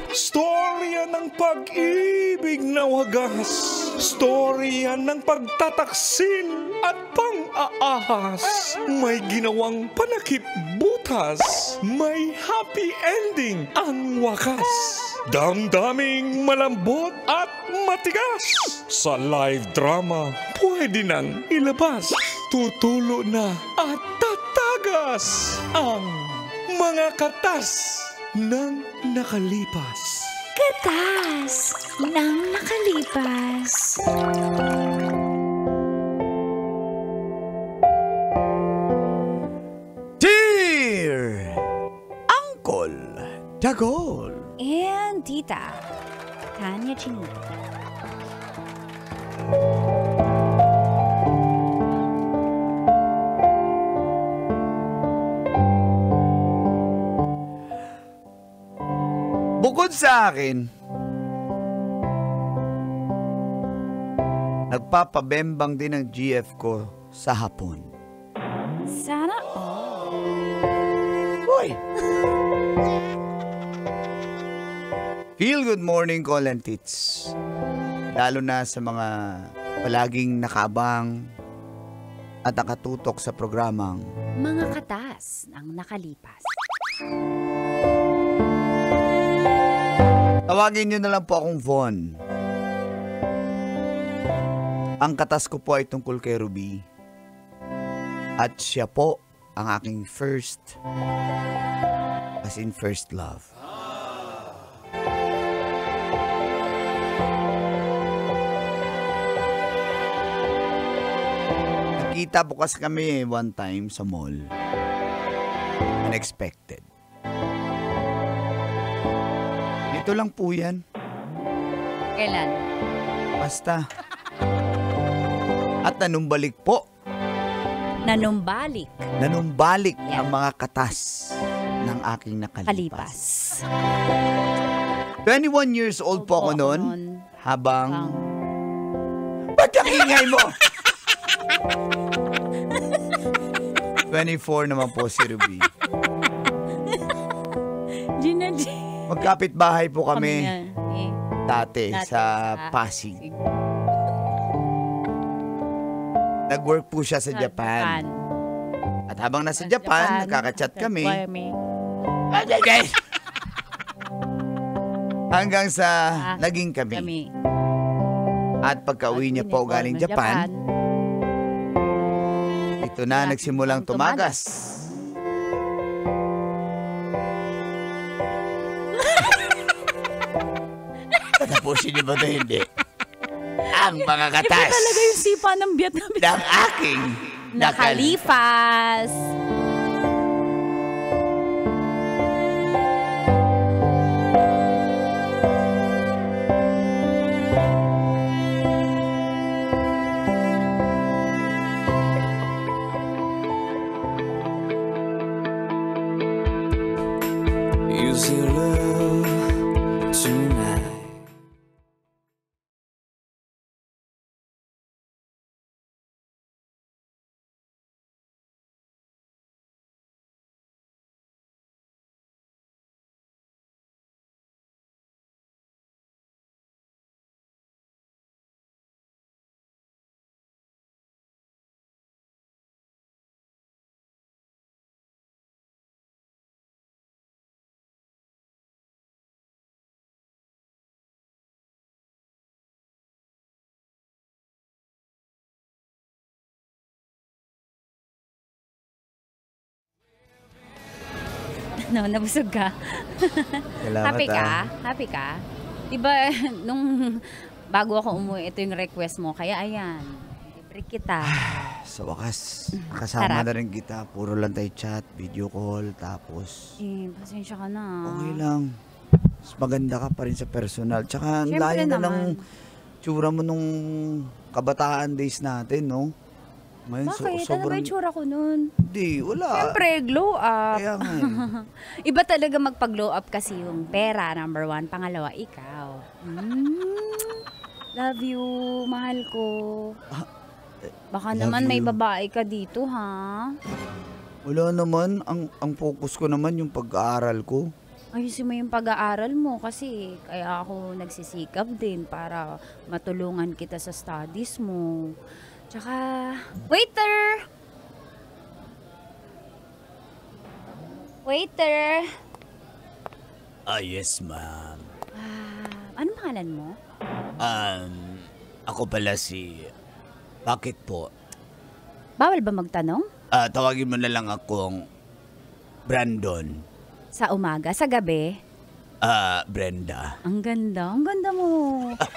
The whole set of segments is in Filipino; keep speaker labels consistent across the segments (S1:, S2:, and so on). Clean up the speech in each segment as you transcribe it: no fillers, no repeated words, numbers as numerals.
S1: Storya ng pag-ibig na wagas. Storya ng pagtataksil at pang-aahas. May ginawang panakip butas. May happy ending ang wakas. Damdaming malambot at matigas. Sa live drama, pwede nang ilabas. Tutulo na at tatagas ang mga katas ng nakalipas.
S2: Katas ng nakalipas.
S3: Dear Uncle Dagol
S2: And Tita Tanya Chinita.
S3: Bukod sa akin, nagpapabembang din ang GF ko sa hapon.
S2: Sana all.
S3: Boy! Feel good morning, Call and Tits. Lalo na sa mga palaging nakabang at nakatutok sa programang
S2: Mga katas ng nakalipas.
S3: Tawagin niyo na lang po akong Von. Ang katas ko po ay tungkol kay Ruby. At siya po ang aking first, as in first love. Nakita bukas kami one time sa mall. Unexpected. Ito lang po yan.
S2: Kailan?
S3: Basta. At nanumbalik po.
S2: Nanumbalik.
S3: Nanumbalik
S2: Yan.
S3: ang mga katas ng aking nakalipas.
S2: Kalipas.
S3: 21 years old po ako noon. Habang...
S2: Ang-
S3: Ba't ang ingay mo? 24 naman po si Ruby.
S2: Gina G.
S3: Magkapit-bahay po kami dati
S2: Dati
S3: sa
S2: sa
S3: Pasig. Nag-work po siya sa Japan. At habang nasa Japan, nakaka-chat kami. Hanggang sa naging kami. At pagka-uwi niya po galing Japan, ito na nagsimulang tumagas. Tatapusin niyo ba ito hindi? Ang mga katas.
S2: Iba talaga yung sipa ng Vietnamese.
S3: Ng aking
S2: nakalipas.
S4: Use your love tonight.
S2: No, nabusog ka.
S3: Salamat,
S2: Happy ka? Happy ka? Diba, nung bago ako umuwi, ito yung request mo. Kaya ayan, libre kita.
S3: Sa wakas, kasama
S2: Sarap.
S3: na rin kita. Puro lang tayo chat, video call, tapos
S2: Pasensya ka na.
S3: okay lang. Mas maganda ka pa rin sa personal. Tsaka ang
S2: Siyempre
S3: layo na ng
S2: naman.
S3: tsura mo nung kabataan days natin, no? Ngayon,
S2: Bakit? Ano ba
S3: sobrang...
S2: yung tsura ko nun?
S3: Hindi, wala.
S2: Siyempre, glow up.
S3: Kaya nga eh.
S2: Iba talaga magpag-glow up kasi yung pera, number one. Pangalawa, ikaw. Love you, mahal ko. Baka
S3: Love
S2: naman may
S3: you.
S2: babae ka dito, ha?
S3: Wala naman. Ang focus ko naman yung pag-aaral ko.
S2: ayusin mo yung pag-aaral mo kasi kaya ako nagsisikap din para matulungan kita sa studies mo. Tsaka, waiter! Waiter!
S3: Yes, ma'am.
S2: Anong pangalan mo?
S3: Ako pala si... Bakit po?
S2: Bawal ba magtanong?
S3: Tawagin mo na lang akong Brandon.
S2: Sa umaga, sa gabi?
S3: Brenda.
S2: Ang ganda mo.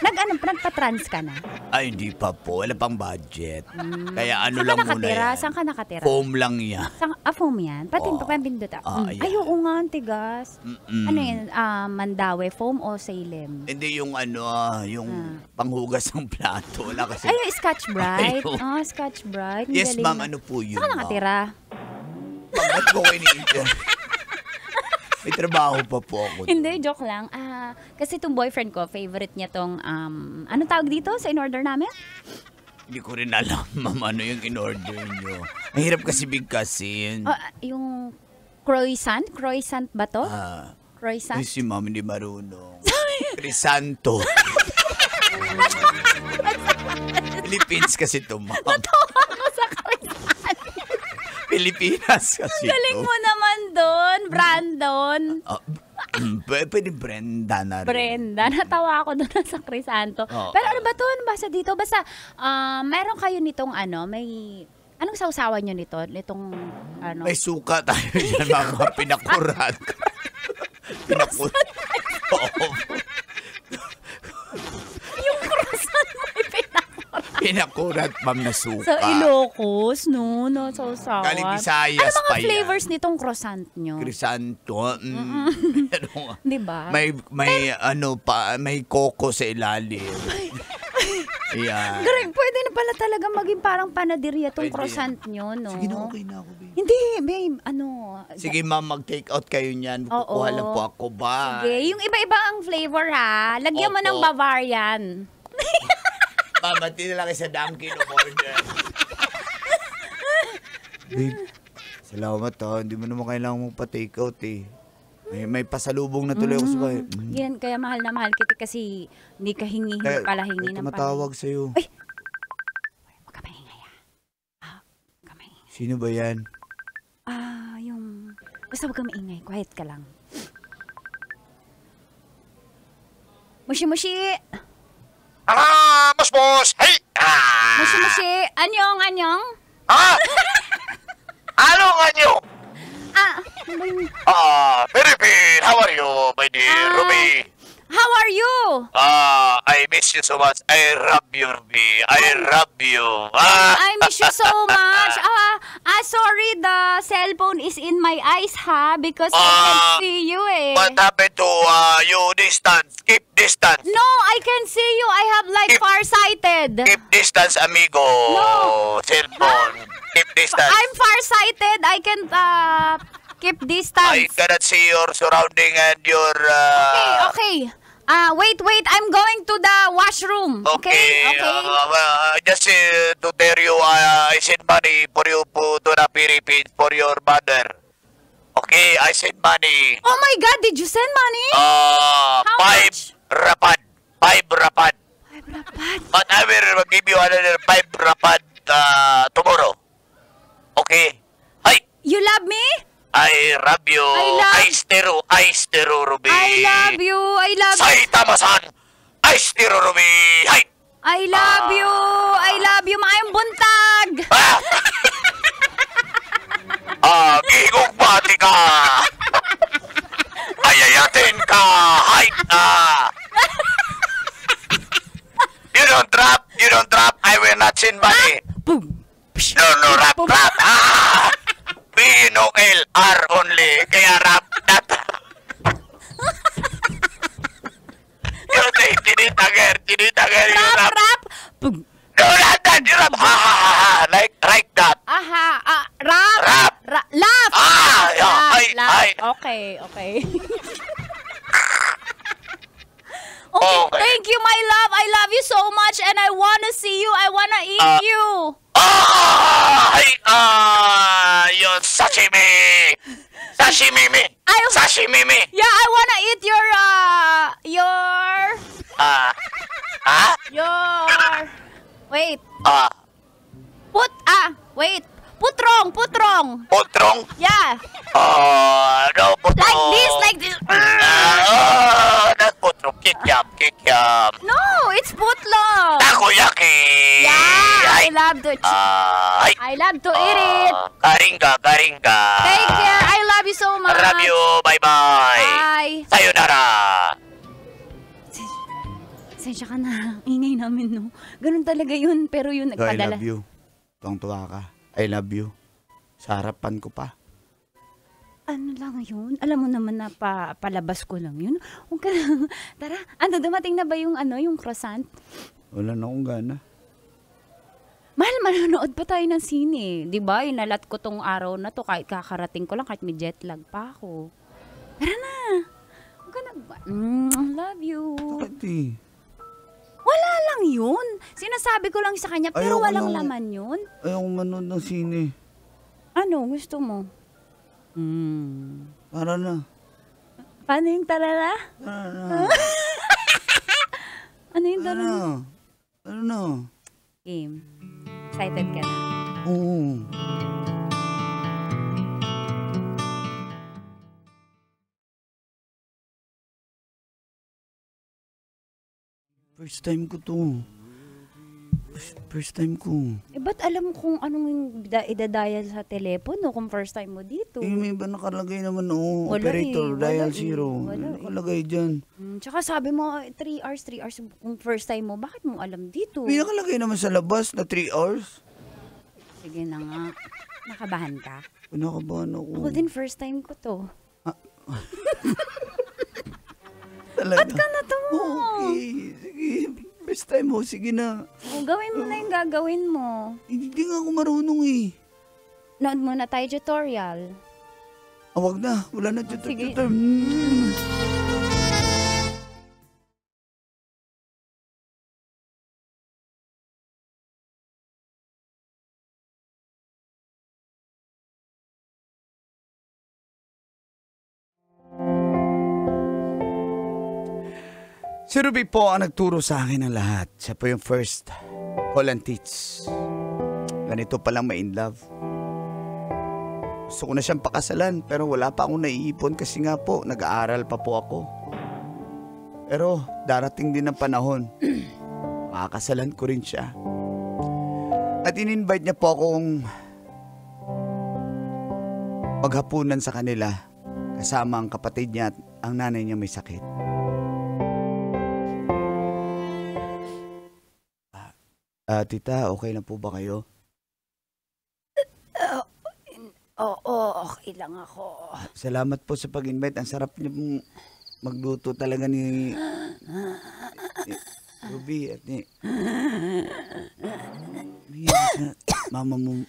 S2: Nagpa-trans ka na?
S3: Ay, hindi pa po. Wala pang budget. Kaya
S2: Saan
S3: lang
S2: ka
S3: muna
S2: nakatira?
S3: yan.
S2: Saan ka nakatira?
S3: Foam lang yan.
S2: Foam yan? Pati pindot.
S3: Ayan.
S2: Ay, oo nga, ang tigas. Ano yan? Mandawe foam o Salem?
S3: Hindi yung yung panghugas ng plato. Wala kasi.
S2: Ay, yung Scotch Brite.
S3: Ayun.
S2: Scotch Brite. Ang
S3: Yes,
S2: galing
S3: ma'am.
S2: na.
S3: Ano po yun,
S2: Saan ka nakatira?
S3: Ba't ko kayo ni-inter? May trabaho pa po ako.
S2: Hindi, joke lang. Kasi itong boyfriend ko, favorite niya tong, ano tawag dito sa in-order namin?
S3: Hindi ko rin alam, ma'am, ano yung in-order nyo. Ang hirap kasi bigkasin.
S2: Yung croissant? Croissant ba to? Croissant?
S3: Ay, si ma'am hindi marunong. Crisanto. Philippines kasi ito, ma'am.
S2: Natawa ko sa croissant.
S3: Pilipinas kasi
S2: Galing
S3: ito.
S2: mo naman doon, Brandon.
S3: Pwede Brenda na rin.
S2: Brenda, natawa ako doon sa Crisanto. Pero ano ba to? Ano basta dito? Basta, meron kayo nitong may... Anong sausawan nyo nito? Nitong,
S3: May suka tayo dyan, mga pinakurat. Pinakurat. Oo.
S2: Yung croissant may pinakurat.
S3: Pinakurat, ma'am, na suka.
S2: Sa Ilocos, no? Sausawan.
S3: Galing Visayas
S2: ano mga
S3: pa yan.
S2: flavors nitong croissant nyo?
S3: Crisanto.
S2: Diba?
S3: May coco sa ilalim. Yan.
S2: Greg, pwede na pala talaga maging parang panaderia tong
S3: Pwede.
S2: croissant nyo, no?
S3: Sige na, okay na ako, babe.
S2: Hindi, babe,
S3: Sige, ma'am, mag-take out kayo niyan.
S2: Oo.
S3: Kukuha lang po ako. Bye.
S2: Sige, yung iba-iba ang flavor, ha? Lagyan mo
S3: Opo.
S2: ng Bavarian.
S3: Ma'am, mati na lang sa Dunkin' order. Babe, salamat ha. Hindi mo naman kailangan mong pa-take out eh. May pasalubong na tuloy ako sa bahay.
S2: Yan, kaya mahal na mahal kita kasi hindi ka hingi pala hingi ng
S3: tumatawag sa'yo.
S2: Ay! Huwag ka maingay, ha? Huwag ka maingay.
S3: Sino ba yan?
S2: Basta huwag ka maingay. Quiet ka lang. Mushi-mushi!
S5: Boss! Hey!
S2: Mushi-mushi! Anyong!
S5: Ano nga nyo?
S2: Ano ba yun?
S5: Philippine, how are you, my dear Ruby?
S2: How are you?
S5: I miss you so much. I love you, Ruby. I love you.
S2: I miss you so much. Sorry, the cellphone is in my eyes, ha? Because I can't see you, eh.
S5: What happened to you distance? Keep distance.
S2: No, I can see you. I have like farsighted.
S5: Keep distance, amigo.
S2: No.
S5: Cellphone. Keep distance.
S2: I'm farsighted. I can keep
S5: I
S2: distance.
S5: cannot see your surrounding and your...
S2: Okay. Wait. I'm going to the washroom. Okay.
S5: Just to tell you, I send money for you to the Philippines for your mother. Okay, I send money.
S2: Oh my God, did you send money? How much?
S5: 5 rapad. 5 rapad.
S2: 5 rapat.
S5: But I will give you another 5 rapad tomorrow. Okay? Hi,
S2: You love me?
S5: I love you.
S2: I
S5: Aistero, Ruby.
S2: I love you.
S5: Saitama-san. Aistero, Ruby. Hi.
S2: I love you. Maayong buntag.
S5: Gigong bati ka. Ayayatin ka. Hi. You don't drop. I will not send money.
S2: Boom.
S5: No, rap. B-N-O-L-R only. Kaya rap. You say, tinitager, you rap.
S2: Rap. Boom.
S5: No, not that, you rap. Like that.
S2: Rap.
S5: Rap.
S2: Laugh.
S5: Yeah. Ay.
S2: Okay.
S5: Okay.
S2: Thank you, my love. I love you so much and I wanna see you. I wanna eat you.
S5: Yung sashimi. Sashimi me.
S2: I
S5: Sashimi me.
S2: Yeah, I wanna eat your wait. Wait. Putrong.
S5: Putrong?
S2: Yeah.
S5: No, putrong.
S2: Like this.
S5: Not putrong. Kikiam.
S2: No, it's putlong.
S5: Takoyaki.
S2: Yeah, I love to eat it.
S5: Karinga.
S2: Take care. I love you so much.
S5: I love you. Bye-bye.
S2: Bye.
S5: Sayonara.
S2: Sensya ka na. Ingay namin, no? Ganun talaga yun. Pero yun,
S3: I
S2: nagpadala.
S3: love you. Tuwang-tuwa ka. I love you. Sa harapan ko pa.
S2: Ano lang yun? Alam mo naman na palabas ko lang yun. Huwag ka lang. Tara, dumating na ba yung croissant?
S3: Wala na akong gana.
S2: Mahal, manonood pa tayo ng sine. Diba? Inalat ko tong araw na to kahit kakarating ko lang, kahit may jet lag pa ako. Tara na. Huwag ka na. I love you.
S3: Bakit eh?
S2: Wala lang yun. Sinasabi ko lang sa kanya, pero
S3: Ayoko
S2: walang
S3: lang.
S2: laman yun.
S3: Ayaw manood ng sine.
S2: Ano? Gusto mo?
S3: Tara na.
S2: Paano yung tarara?
S3: Tara na.
S2: Ano yung
S3: Tara
S2: tarara?
S3: na. Tara na.
S2: Game. Excited ka na?
S3: Oo. First time ko to. First time ko.
S2: Ba't alam kung anong yung idadial sa telepono kung first time mo dito?
S3: May iba nakalagay naman,
S2: Wala
S3: operator,
S2: eh,
S3: dial
S2: wala eh,
S3: zero.
S2: wala eh.
S3: Nakalagay dyan.
S2: Tsaka sabi mo, 3 hours kung first time mo. Bakit mo alam dito?
S3: May nakalagay naman sa labas na 3 hours.
S2: Sige na nga. Nakabahan ka?
S3: Pinakabahan ako.
S2: Ako din first time ko to.
S3: Talaga.
S2: Ba't ka na to?
S3: Okay, sige. First time mo, sige na.
S2: Gawin mo na yung gagawin mo.
S3: Hindi nga ako marunong eh.
S2: Nood muna tayo tutorial.
S3: Wag na, wala na dito.
S2: Sige.
S3: Si Ruby po ang nagturo sa akin ng lahat. Siya po yung first call and teach. Ganito palang ma-in love. Gusto ko na siyang pakasalan pero wala pa akong naiipon kasi nga po nag-aaral pa po ako. Pero darating din ang panahon. Makakasalan ko rin siya. At in-invite niya po akong maghapunan sa kanila kasama ang kapatid niya at ang nanay niya may sakit. Tita, okay lang po ba kayo?
S2: Oo, okay lang ako.
S3: Salamat po sa pag-invite. Ang sarap niyo pong magluto talaga ni Ruby at ni mama mo.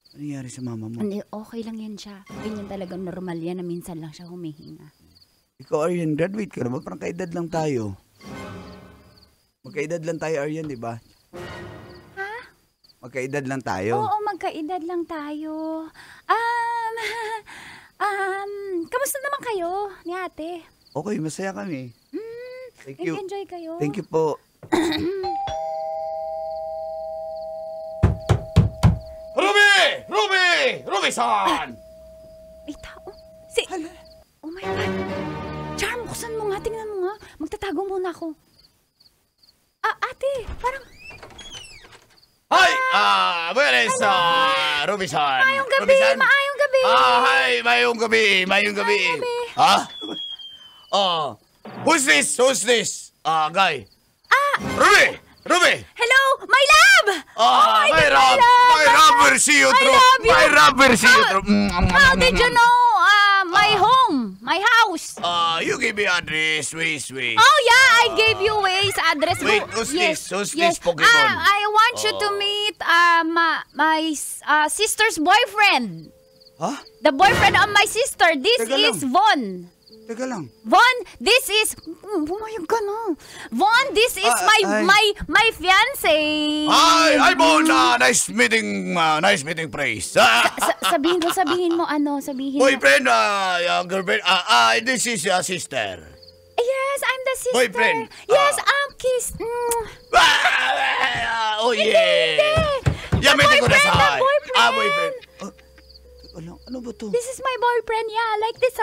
S3: Ano nangyari sa mama mo?
S2: Hindi, okay lang yan siya. Ganyan talagang normal yan na minsan lang siya humihinga.
S3: Ikaw, Aryan, graduate ka naman. Parang kaedad lang tayo. Magkaedad lang tayo, Aryan, di ba?
S2: Ha?
S3: Magkaedad lang tayo.
S2: Oo, magkaedad lang tayo. Kamusta naman kayo ni ate?
S3: Okay, masaya kami. Thank you.
S2: Enjoy kayo.
S3: Thank you po.
S1: Ruby-san!
S2: May tao. Oh my God. Charm, buksan mo nga. Tingnan mo nga. Magtatago muna ako. Ate, parang...
S1: Hi! Where is Ruby-san?
S2: Maayong gabi!
S1: Ruby-san?
S2: Maayong gabi!
S1: Hi! Mayong gabi! Mayong gabi! Ha? Who's this? Guy? Ruby!
S2: Hello! My love!
S1: My rubber see you through! My rubber see you through!
S2: How did you know my home? My house?
S1: You give me address, wait.
S2: Oh yeah, I gave you Waze address.
S1: Wait, who's this Pokemon?
S2: I want you to meet my sister's boyfriend.
S3: Ha?
S2: The boyfriend of my sister. This
S3: Teka
S2: is
S3: lang.
S2: Von.
S3: Teka lang.
S2: Von, this is... Bumayag ka na. Von, this is my fiancé.
S1: Hi, Bon. Nice meeting, Praise.
S2: Sabihin mo, sabihin mo.
S1: Boyfriend, girlfriend, this is your sister.
S2: Yes, I'm the sister.
S1: Boyfriend.
S2: Yes, kiss.
S1: Oh, yeah. Yeah, meeting ko na sa boyfriend.
S3: Ano ba to?
S2: This is my boyfriend, yeah. Like this,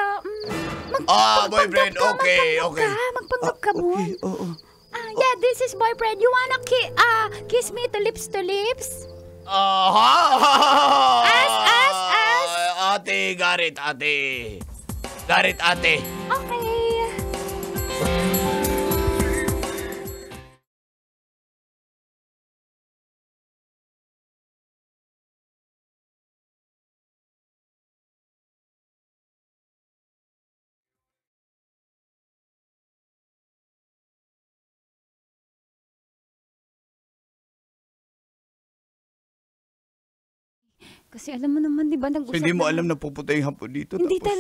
S1: boyfriend, okay.
S2: Magpanggap ka, Bon.
S3: Okay, oo.
S2: Yeah, this is boyfriend. You wanna kiss me to lips to lips? As.
S1: Ate, got it, ate.
S2: Okay. Kasi alam mo naman, di ba, nag-usap
S3: So, hindi mo
S2: na-
S3: alam na pupunta yung hapon dito?
S2: Hindi
S3: tapos,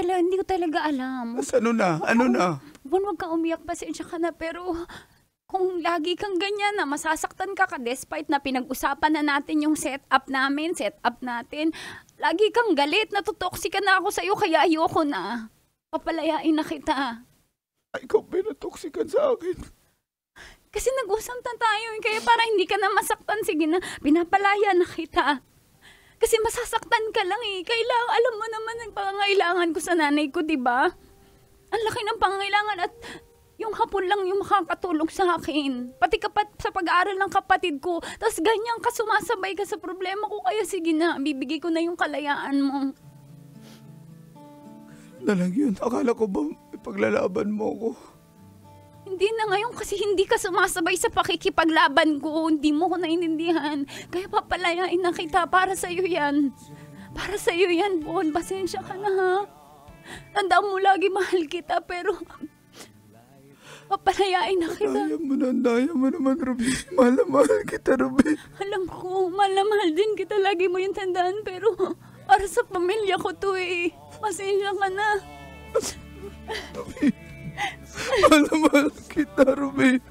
S2: hindi ko talaga alam.
S3: Ano na?
S2: Bon, wag kang umiyak, pasensya ka na, pero kung lagi kang ganyan na masasaktan ka despite na pinag-usapan na natin yung setup natin, lagi kang galit, natutoxic na ako sa'yo, kaya ayoko na. Papalayain na kita.
S3: Ay, ikaw pinatoxican sa akin.
S2: Kasi nag-usap na tayo, kaya para hindi ka na masaktan, sige na, pinapalaya na kita. Kasi masasaktan ka lang Kailangan, alam mo naman ang pangangailangan ko sa nanay ko, di ba? Ang laki ng pangangailangan at yung hapon lang yung makakatulong sa akin. Pati sa pag-aaral ng kapatid ko. Tapos ganyan ka, sumasabay ka sa problema ko. Kaya sige na, bibigay ko na yung kalayaan mo.
S3: Na lang yun. Akala ko ba ipaglalaban mo ko?
S2: Hindi na ngayon kasi hindi ka sumasabay sa pakikipaglaban ko. Hindi mo ko naiintindihan. Kaya papalayain na kita. Para sa'yo yan. Para sa'yo yan, Bon. Pasensya ka na, ha? Tandaan mo lagi mahal kita, pero papalayain na kita.
S3: Daya mo naman, Ruby. Mahal na mahal kita, Ruby.
S2: Alam ko, mahal na mahal din kita. Lagi mo yung tandaan, pero para sa pamilya ko to Pasensya ka na.
S3: Ruby. Mahal na mahal kita, Ruby.